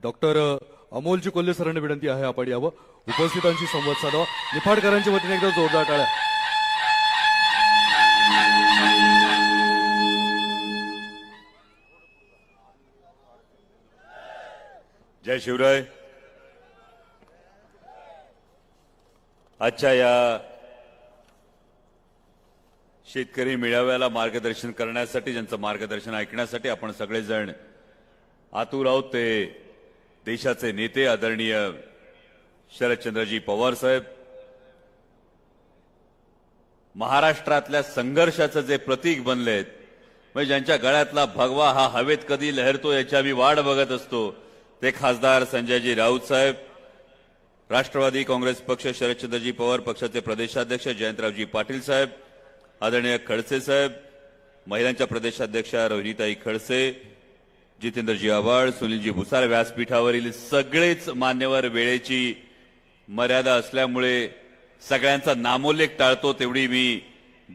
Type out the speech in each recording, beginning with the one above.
Doctor Amolji Kolhe सरांना विनंती आहे आपण यावं, उपस्थितांशी संवाद साधावा. निफाडकरांच्या वतीने एकदा जोरदार टाळ्या. जय शिवराय. आजच्या या शेतकरी मेळाव्याला मार्गदर्शन करण्यासाठी, ज्यांचं मार्गदर्शन ऐकण्यासाठी आपण सगळेजण आतुर आहोत ते देशाचे नेते आदरणीय शरदचंद्रजी पवार साहेब. महाराष्ट्रातल्या संघर्षाचं जे प्रतीक बनलेत, म्हणजे ज्यांच्या गळ्यातला भगवा हा हवेत कधी लहरतो याची आम्ही वाट बघत असतो, ते खासदार संजयजी राऊत साहेब. राष्ट्रवादी काँग्रेस पक्ष शरदचंद्रजी पवार पक्षाचे प्रदेशाध्यक्ष जयंतरावजी पाटील साहेब, आदरणीय खडसे साहेब, महिलांच्या प्रदेशाध्यक्षा रोहिणीताई खडसे, जितेंद्रजी आव्हाड, सुनीलजी भुसार, व्यासपीठावरील सगळेच मान्यवर. वेळेची मर्यादा असल्यामुळे सगळ्यांचा नामोल्लेख टाळतो, तेवढी मी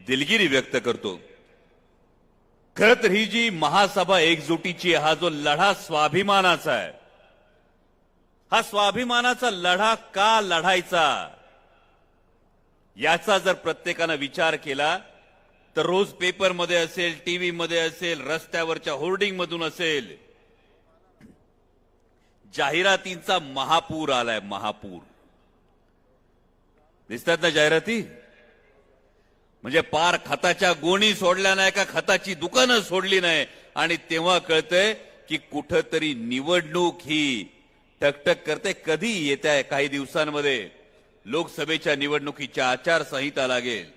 दिलगिरी व्यक्त करतो. खरं तर ही जी महासभा एकजुटीची, हा जो लढा स्वाभिमानाचा आहे, हा स्वाभिमानाचा लढा का लढायचा याचा जर प्रत्येकानं विचार केला तर रोज पेपरमध्ये असेल, टीव्ही मध्ये असेल, रस्त्यावरच्या होर्डिंग मधून असेल, जाहिरातींचा महापूर आलाय. महापूर दिसतात ना जाहिराती, म्हणजे पार खताच्या गोणी सोडल्या नाही का खताची दुकानं सोडली नाही. आणि तेव्हा कळतंय की कुठंतरी निवडणूक ही टकटक करते. कधी येत आहे? काही दिवसांमध्ये लोकसभेच्या निवडणुकीच्या आचारसंहिता लागेल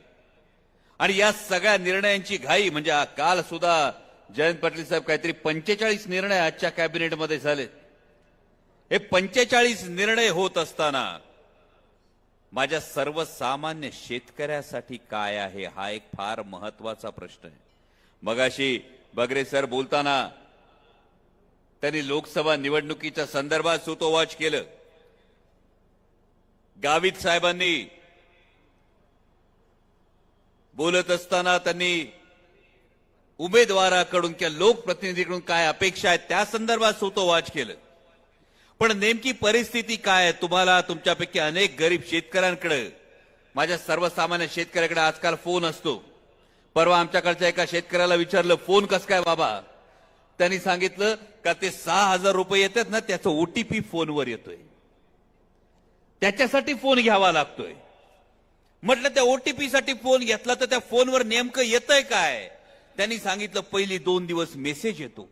आणि या सगळ्या निर्णयांची घाई. म्हणजे काल सुद्धा जयंत पाटील साहेब काहीतरी 45 निर्णय आजच्या कॅबिनेटमध्ये झाले. हे 45 निर्णय होत असताना माझ्या सर्वसामान्य शेतकऱ्यासाठी काय आहे, हा एक फार महत्वाचा प्रश्न आहे. मगाशी बगरे सर बोलताना त्यांनी लोकसभा निवडणुकीच्या संदर्भात सूतोवाच केलं. गावित साहेबांनी बोलत असताना त्यांनी उमेदवाराकडून किंवा लोकप्रतिनिधीकडून काय अपेक्षा आहेत त्या संदर्भात सूतोवाच केलं. पण नेमकी परिस्थिती काय आहे? तुम्हाला तुमच्यापैकी अनेक गरीब शेतकऱ्यांकडे, माझ्या सर्वसामान्य शेतकऱ्याकडे आजकाल फोन असतो. परवा आमच्याकडच्या एका शेतकऱ्याला विचारलं, फोन कस काय बाबा? त्यांनी सांगितलं का ते 6,000 रुपये येतात ना, त्याचा ओटीपी फोनवर येतोय, त्याच्यासाठी फोन घ्यावा लागतोय. म्हटलं त्या ओटीपी साठी फोन घेतला तर त्या फोनवर नेमकं येतंय काय? त्यांनी सांगितलं पहिली 2 दिवस मेसेज येतो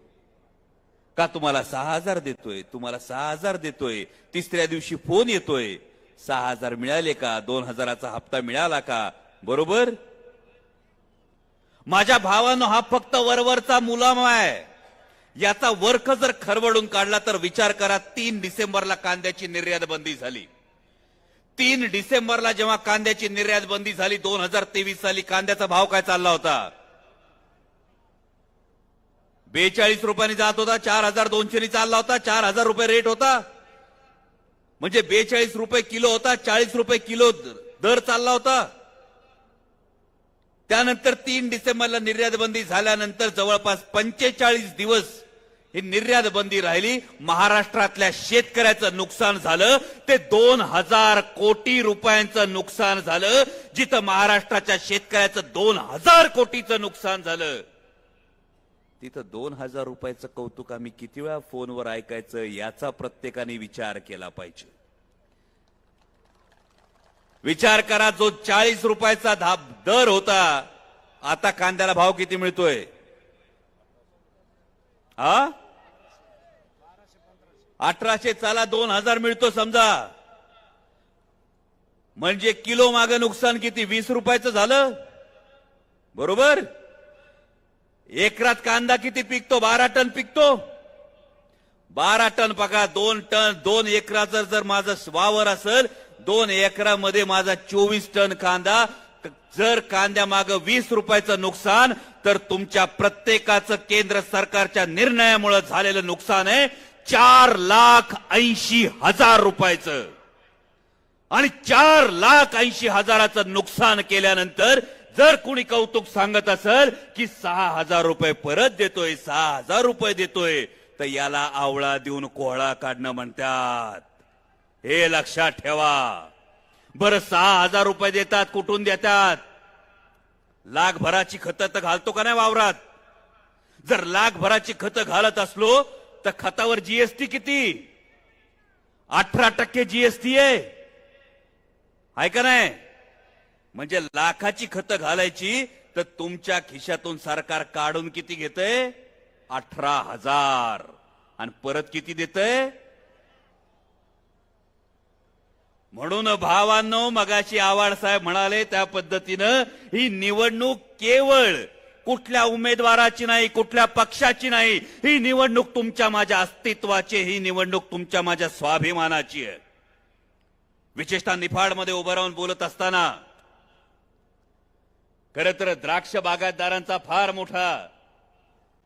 का तुम्हाला 6,000 देतोय, तुम्हाला 6,000 देतोय. तिसऱ्या दिवशी फोन येतोय, 6,000 मिळाले का, 2,000चा हप्ता मिळाला का? बरोबर. माझ्या भावानं हा फक्त वरवरचा मुलामा आहे. याचा वर्ख जर खरवडून काढला तर विचार करा, 3 डिसेंबरला कांद्याची निर्यात बंदी झाली. 3 डिसेंबरला जेव्हा कांद्याची निर्यात बंदी झाली, 2023 साली कांद्याचा भाव काय चालला होता? 42 रुपयांनी जात होता, 4,200 चालला होता, 4,000 रुपये रेट होता. म्हणजे 42 रुपये किलो होता, 40 रुपये किलो दर चालला होता. त्यानंतर 3 डिसेंबरला निर्यात बंदी झाल्यानंतर जवळपास 45 दिवस ही निर्यात बंदी राहिली. महाराष्ट्रातल्या शेतकऱ्याचं नुकसान झालं ते 2,000 कोटी रुपयांचं नुकसान झालं. जिथं महाराष्ट्राच्या शेतकऱ्याचं 2,000 कोटीचं नुकसान झालं, तिथं 2,000 रुपयाचं कौतुक आम्ही किती वेळा फोनवर ऐकायचं याचा प्रत्येकाने विचार केला पाहिजे. विचार करा, जो 40 रुपयाचा दर होता, आता कांद्याला भाव किती मिळतोय? 1,800 चला 2,000 मिळतो समजा. म्हणजे किलो मागे नुकसान किती? 20 रुपयाचं झालं. बरोबर. एकरात कांदा किती पिकतो? 12 टन पिकतो. 12 टन पका 2 टन. 2 एकराचं जर माझं वावर असेल, 2 एकरामध्ये माझा 24 टन कांदा. जर कांद्या मागे 20 रुपयाचं नुकसान, तर तुमच्या प्रत्येकाचं केंद्र सरकारच्या निर्णयामुळे झालेलं नुकसान आहे 4,80,000 रुपयाचं. आणि 4,80,000चं नुकसान केल्यानंतर जर कुणी कौतुक सांगत असेल की 6,000 रुपये परत देतोय, 6,000 रुपये देतोय, तर याला आवळा देऊन कोहळा काढणं म्हणतात. हे लक्षात ठेवा. बरं 6,000 रुपये देतात, कुठून देतात? लाखभराची खतं तर घालतो का नाही वावरात? जर लाखभराची खतं घालत असलो तर खतावर जीएसटी किती? 18% जीएसटी आहे का नाही? म्हणजे लाखाची खतं घालायची तर तुमच्या खिशातून सरकार काढून किती घेतंय? 18,000. आणि परत किती देतंय? म्हणून भावांनो, मगाशी आव्हाड साहेब म्हणाले त्या पद्धतीनं ही निवडणूक केवळ कुठल्या उमेदवाराची नाही, कुठल्या पक्षाची नाही. ही निवडणूक तुमच्या माझ्या अस्तित्वाची, ही निवडणूक तुमच्या माझ्या स्वाभिमानाची आहे. विशेषतः निफाडमध्ये उभं राहून बोलत असताना खरं तर द्राक्ष बागायतदारांचा फार मोठा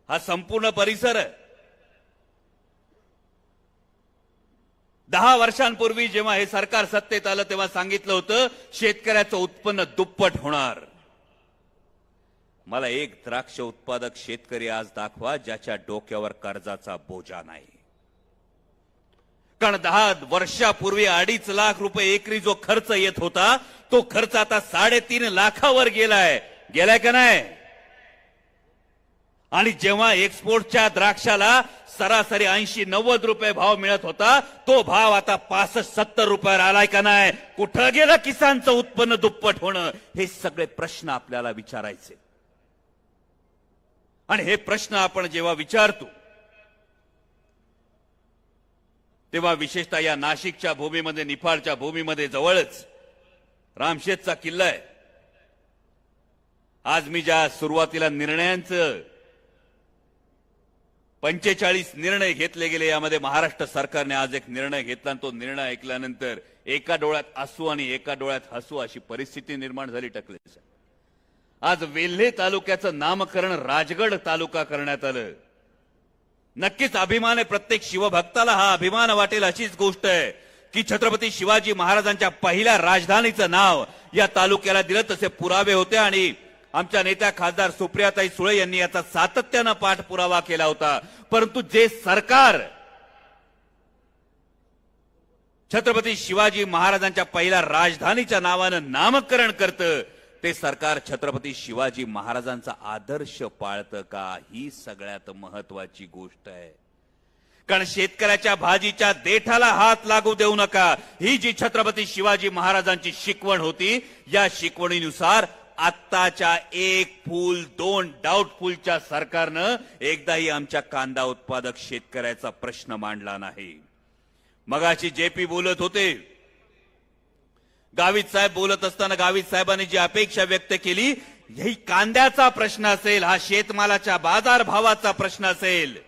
हा संपूर्ण परिसर 10 वर्षांपूर्वी जेव्हा हे सरकार सत्तेत आलं तेव्हा सांगितलं होतं शेतकऱ्याचं उत्पन्न दुप्पट होणार. मला एक द्राक्ष उत्पादक शेतकरी आज दाखवा ज्याच्या डोक्यावर कर्जाचा बोजा नाही. कारण 10 वर्षापूर्वी 2.5 लाख रुपये एकरी जो खर्च येत होता तो खर्च आता 3.5 लाखावर गेलाय का नाही? आणि जेव्हा एक्सपोर्टच्या द्राक्षाला सरासरी 80-90 रुपये भाव मिळत होता तो भाव आता 65-70 रुपयावर आलाय का नाही? कुठं गेलं किसानचं उत्पन्न दुप्पट होणं? हे सगळे प्रश्न आपल्याला विचारायचे. आणि हे प्रश्न आपण जेव्हा विचारतो तेव्हा विशेषतः या नाशिकच्या भूमीमध्ये, निफाडच्या भूमीमध्ये जवळच रामशेतचा किल्ला आहे. आज मी ज्या सुरुवातीला निर्णयांचं 45 निर्णय घेतले गेले, यामध्ये महाराष्ट्र सरकारने आज एक निर्णय घेतला आणि तो निर्णय ऐकल्यानंतर एका डोळ्यात आसू आणि एका डोळ्यात हसू अशी परिस्थिती निर्माण झाली टकलेच्या. आज वेल्हे तालुक्याचं नामकरण राजगड तालुका करण्यात आलं. नक्कीच अभिमान आहे. प्रत्येक शिवभक्ताला हा अभिमान वाटेल अशीच गोष्ट आहे की छत्रपती शिवाजी महाराजांच्या पहिल्या राजधानीचं नाव या तालुक्याला दिलं. तसे पुरावे होते आणि आमच्या नेत्या खासदार सुप्रियाताई सुळे यांनी याचा सातत्यानं पाठपुरावा केला होता. परंतु जे सरकार छत्रपती शिवाजी महाराजांच्या पहिल्या राजधानीच्या नावानं नामकरण करतं ते सरकार छत्रपती शिवाजी महाराजांचा आदर्श पाळतं का? ही सगळ्यात महत्वाची गोष्ट आहे. कारण शेतकऱ्याच्या भाजीच्या देठाला हात लागू देऊ नका, ही जी छत्रपती शिवाजी महाराजांची शिकवण होती, या शिकवणीनुसार आत्ताच्या 1 फूल 2 डाऊटफुलच्या सरकारनं एकदाही आमच्या कांदा उत्पादक शेतकऱ्याचा प्रश्न मांडला नाही. मगाशी जेपी बोलत होते, गावित साहेब बोलत असताना गावित साहेबांनी जी अपेक्षा व्यक्त केली, ही कांद्याचा प्रश्न असेल, हा शेतमालाच्या बाजारभावाचा प्रश्न असेल.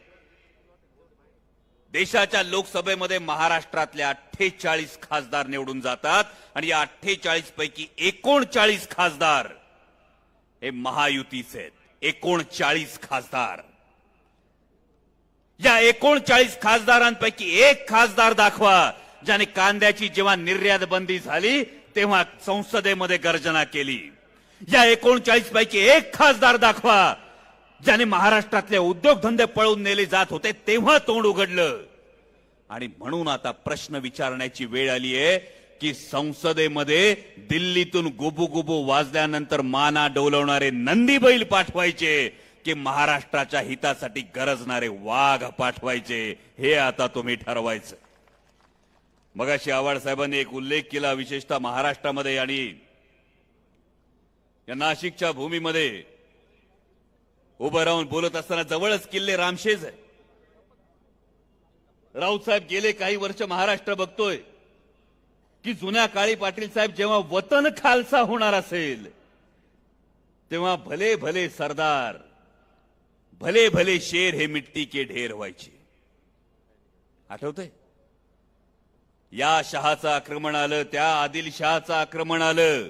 देशाच्या लोकसभेमध्ये महाराष्ट्रातले 48 खासदार निवडून जातात आणि या 48 पैकी 39 खासदार हे महायुतीचे आहेत. 39 खासदार. या 39 खासदारांपैकी एक खासदार दाखवा ज्याने कांद्याची जेव्हा निर्यात बंदी झाली तेव्हा संसदेमध्ये गर्जना केली. या 39 पैकी एक खासदार दाखवा ज्याने महाराष्ट्रातले उद्योगधंदे पळून नेले जात होते तेव्हा तोंड उघडलं. आणि म्हणून आता प्रश्न विचारण्याची वेळ आली आहे की संसदेमध्ये दिल्लीतून गुबुगुबू वाजल्यानंतर माना डोलवणारे नंदी बैल पाठवायचे की महाराष्ट्राच्या हितासाठी गरजणारे वाघ पाठवायचे, हे आता तुम्ही ठरवायचं. मगाशी आव्हाड साहेबांनी एक उल्लेख केला, विशेषतः महाराष्ट्रामध्ये आणि या नाशिकच्या भूमीमध्ये उभं राहून बोलत असताना जवळच किल्ले रामशेज आहे. राऊत साहेब गेले काही वर्ष महाराष्ट्र बघतोय की जुन्या काळी पाटील साहेब जेव्हा वतन खालसा होणार असेल तेव्हा भले भले सरदार, भले भले शेर हे मिट्टी के ढेर व्हायचे. आठवतंय? या शहाचं आक्रमण आलं, त्या आदिलशहाचं आक्रमण आलं,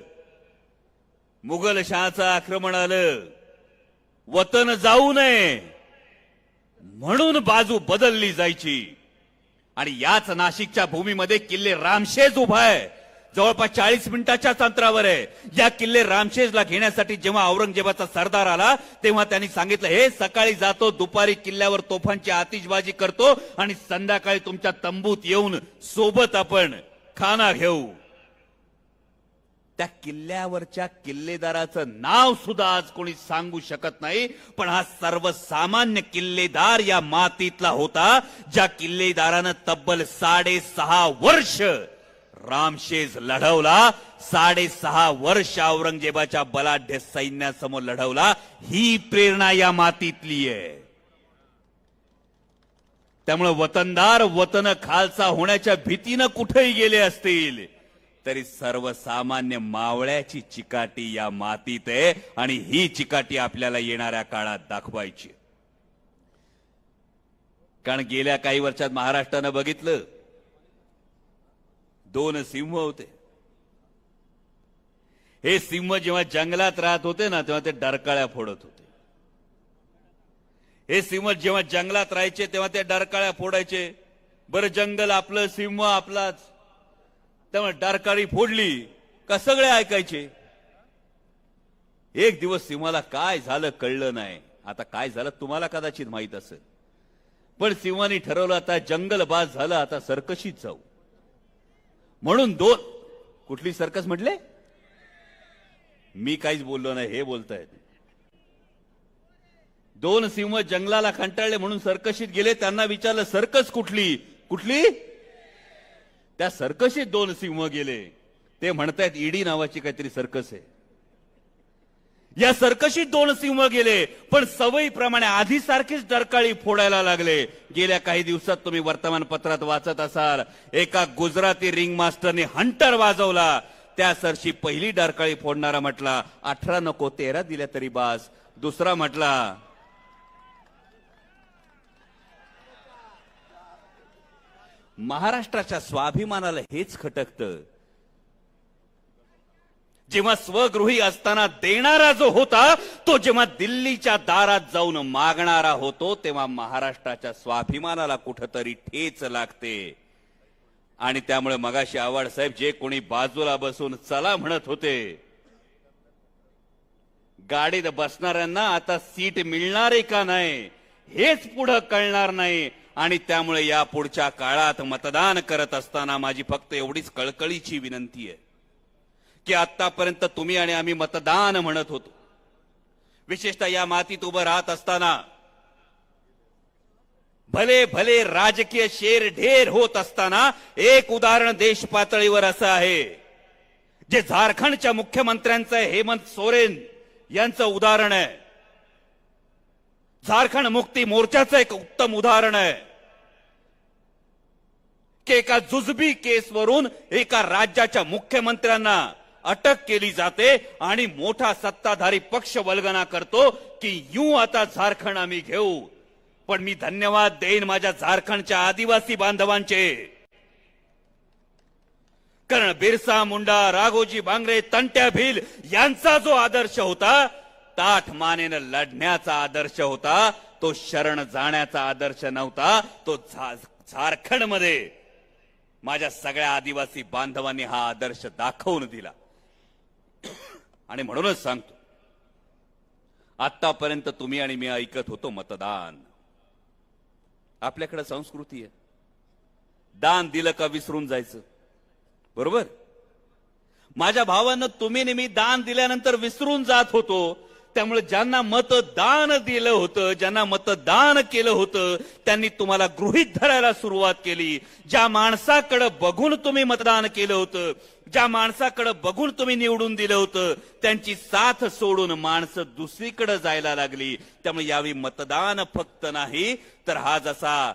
मुघल शहाचं आक्रमण आलं. वतन जाऊ नये म्हणून बाजू बदलली जायची. आणि याच नाशिकच्या भूमीमध्ये किल्ले रामशेज उभा आहे जवळपास 40 मिनिटाच्याच अंतरावर आहे. या किल्ले रामशेजला घेण्यासाठी जेव्हा औरंगजेबाचा सरदार आला तेव्हा त्यांनी सांगितलं, हे सकाळी जातो, दुपारी किल्ल्यावर तोफांची आतिषबाजी करतो आणि संध्याकाळी तुमच्या तंबूत येऊन सोबत आपण खाना घेऊ. त्या किल्ल्यावरच्या किल्लेदाराचं नाव सुद्धा आज कोणी सांगू शकत नाही, पण हा सर्वसामान्य किल्लेदार या मातीतला होता, ज्या किल्लेदारानं तब्बल 6.5 वर्ष रामशेज लढवला, 6.5 वर्ष औरंगजेबाच्या बलाढ्य सैन्यासमोर लढवला. ही प्रेरणा या मातीतली आहे. त्यामुळे वतनदार वतन खालचा होण्याच्या भीतीनं कुठेही गेले असतील तरी सर्वसामान्य मावळ्याची चिकाटी या मातीत आहे आणि ही चिकाटी आपल्याला येणाऱ्या काळात दाखवायची. कारण गेल्या काही वर्षात महाराष्ट्रानं बघितलं, 2 सिंह होते. हे सिंह जेव्हा जंगलात राहत होते ना तेव्हा ते डरकाळ्या फोडत होते. हे सिंह जेव्हा जंगलात राहायचे तेव्हा ते डरकाळ्या फोडायचे. बरं, जंगल आपलं, सिंह आपलाच, त्यामुळे डरकाळी फोडली का सगळे ऐकायचे. एक दिवस सिंहाला काय झालं कळलं नाही. आता काय झालं तुम्हाला कदाचित माहित असेल, पण सिंहाने ठरवलं आता जंगल बाज झालं, आता सर्कशीत जाऊ. म्हणून कुठली सर्कस म्हटले, मी काहीच बोललो नाही, हे बोलतायत. 2 सिंह जंगलाला कंटाळले म्हणून सर्कशीत गेले. त्यांना विचारलं सर्कस कुठली कुठली. त्या सर्कशीत 2 सिंह गेले. ते म्हणतायत ईडी नावाची काहीतरी सर्कस आहे. या सर्कशीत 2 सिंह गेले, पण सवयीप्रमाणे आधी सारखीच डरकाळी फोडायला लागले. गेल्या काही दिवसात तुम्ही वर्तमानपत्रात वाचत असाल, एका गुजराती रिंग मास्टरने हंटर वाजवला. त्या सरशी पहिली डरकाळी फोडणारा म्हटला 18 नको 13 दिल्या तरी बास. दुसरा म्हटला महाराष्ट्राच्या स्वाभिमानाला हेच खटकतं. जेव्हा स्वगृही असताना देणारा जो होता तो जेव्हा दिल्लीच्या दारात जाऊन मागणारा होतो तेव्हा महाराष्ट्राच्या स्वाभिमानाला कुठंतरी ठेच लागते. आणि त्यामुळे मगाशी आव्हाड साहेब जे कोणी बाजूला बसून चला म्हणत होते, गाडीत बसणाऱ्यांना आता सीट मिळणार आहे का नाही हेच पुढे कळणार नाही. आणि त्यामुळे या पुढच्या काळात मतदान करत असताना माझी फक्त एवढीच कळकळीची विनंती आहे की आतापर्यंत तुम्ही आणि आम्ही मतदान म्हणत होतो, विशेषतः या मातीत उभं राहत असताना भले भले राजकीय शेर ढेर होत असताना एक उदाहरण देश पातळीवर असं आहे, जे झारखंडच्या मुख्यमंत्र्यांचं हेमंत सोरेन यांचं उदाहरण आहे. झारखंड मुक्ती मोर्चाचं एक उत्तम उदाहरण आहे की एका जुजबी केसवरून एका राज्याच्या मुख्यमंत्र्यांना अटक केली जाते आणि मोठा सत्ताधारी पक्ष वल्गना करतो की यूं आता झारखंड आम्ही घेऊ. पण मी धन्यवाद देईन माझ्या झारखंडच्या आदिवासी बांधवांचे, कारण बिरसा मुंडा, राघोजी भांगरे, तंट्या भील यांचा जो आदर्श होता, ताठ मानेनं लढण्याचा आदर्श होता, तो शरण जाण्याचा आदर्श नव्हता. तो झारखंडमध्ये माझ्या सगळ्या आदिवासी बांधवांनी हा आदर्श दाखवून दिला. आणि म्हणूनच सांगतो, आतापर्यंत तुम्ही आणि मी ऐकत होतो मतदान. आपल्याकडे संस्कृती आहे, दान दिलं का विसरून जायचं, बरोबर. माझ्या भावानं तुम्ही नेहमी दान दिल्यानंतर विसरून जात होतो. त्यामुळे ज्यांना मतदान दिलं होतं, ज्यांना मतदान केलं होतं, त्यांनी तुम्हाला गृहीत धरायला सुरुवात केली. ज्या माणसाकडे बघून तुम्ही मतदान केलं होतं, ज्या माणसाकडे बघून तुम्ही निवडून दिलं होतं, त्यांची साथ सोडून माणसं दुसरीकडे जायला लागली. त्यामुळे यावेळी मतदान फक्त नाही तर हा जसा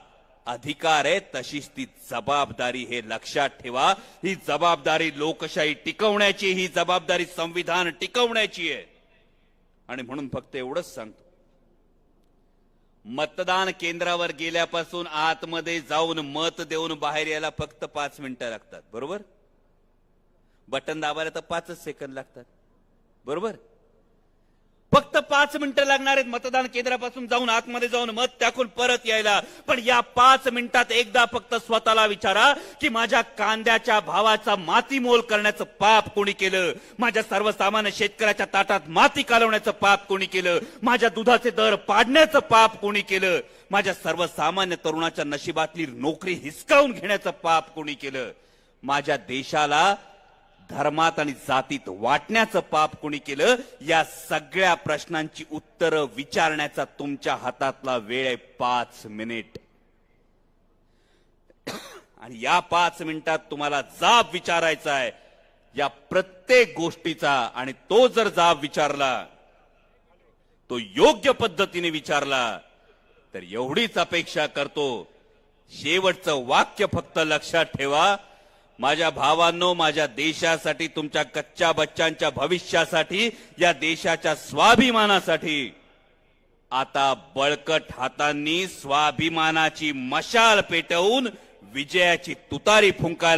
अधिकार आहे तशीच ती जबाबदारी, हे लक्षात ठेवा. ही जबाबदारी लोकशाही टिकवण्याची, ही जबाबदारी संविधान टिकवण्याची आहे. आणि म्हणून फक्त एवढंच सांगतो, मतदान केंद्रावर गेल्यापासून आतमध्ये जाऊन मत देऊन बाहेर यायला फक्त 5 मिनिटं लागतात, बरोबर. बटन दाबायला तर 5च सेकंद लागतात, बरोबर. फक्त 5 मिनिटं लागणार आहेत मतदान केंद्रापासून जाऊन आतमध्ये जाऊन मत टाकून परत यायला. पण या 5 मिनिटात एकदा फक्त स्वतःला विचारा की माझ्या कांद्याच्या भावाचा मातीमोल करण्याचं पाप कोणी केलं? माझ्या सर्वसामान्य शेतकऱ्याच्या ताटात माती कालवण्याचं पाप कोणी केलं? माझ्या दुधाचे दर पाडण्याचं पाप कोणी केलं? माझ्या सर्वसामान्य तरुणाच्या नशिबातली नोकरी हिसकावून घेण्याचं पाप कोणी केलं? माझ्या देशाला धर्मात आणि जातीत वाटण्याचं पाप कोणी केलं? या सगळ्या प्रश्नांची उत्तरं विचारण्याचा तुमच्या हातातला वेळ आहे 5 मिनिट. आणि या 5 मिनिटात तुम्हाला जाब विचारायचा आहे या प्रत्येक गोष्टीचा. आणि तो जर जाब विचारला, तो योग्य पद्धतीने विचारला, तर एवढीच अपेक्षा करतो, शेवटचं वाक्य फक्त लक्षात ठेवा. माझ्या भावांनो, माझ्या देशासाठी, तुमच्या कच्च्या बच्चांच्या भविष्यासाठी, या देशाच्या स्वाभिमानासाठी आता बळकट हातांनी स्वाभिमानाची मशाल पेटवून विजयाची तुतारी फुंकायला